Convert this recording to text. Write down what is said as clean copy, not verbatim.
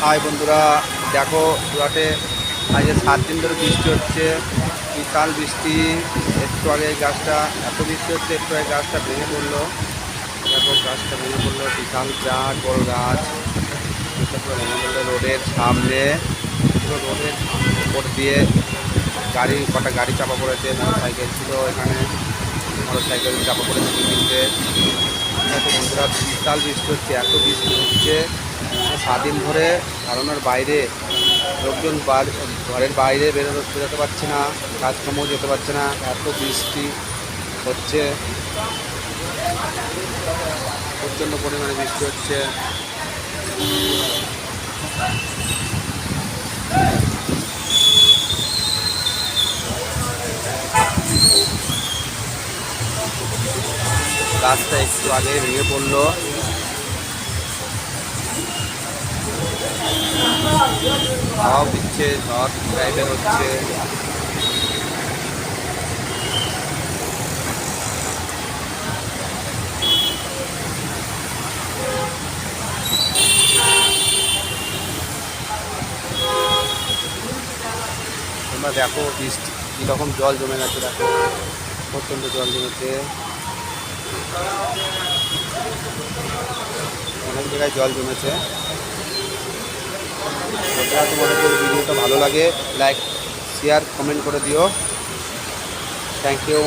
High বন্ধুরা, দেখো সুরাটে আজ 7 দিন ধরে বৃষ্টি হচ্ছে, বিশাল বৃষ্টি। একটু আগে এই গাছটা এত বৃষ্টি হচ্ছে, একটু আগে গাছটা ভেঙে পড়লো। দেখো গাছটা ভেঙে পড়লো, বিশাল বিরাট বড় গাছ। পুরো ভেঙে পড়লো রোডের সামনে, পুরো রোডের উপর দিয়ে কটা গাড়ি চাপা পড়েছে। মোটর সাইকেল ছিল এখানে, মোটর সাইকেল চাপা পড়েছে 2-3টে। দেখো বন্ধুরা, বিশাল বৃষ্টি হচ্ছে, এত বৃষ্টি হচ্ছে 7 দিন ধরে ধারণার বাইরে। লোকজন ঘরের বাইরে বেরোতে পারছে না, কাজকর্মও যেতে পারছে না, এত বৃষ্টি হচ্ছে। প্রচণ্ড পরিমাণে বৃষ্টি হচ্ছে। গাছটা একটু আগে ভেঙে পড়লো। হাওয়া দিচ্ছে, ঝড় টাইপের হচ্ছে। তোমরা দেখো বৃষ্টি কীরকম জল জমে গেছে, দেখো প্রচণ্ড জল জমেছে, অনেক জায়গায় জল জমেছে। তোমাদের যদি ভিডিওটা ভালো লাগে, লাইক শেয়ার কমেন্ট করে দিও। Thank you.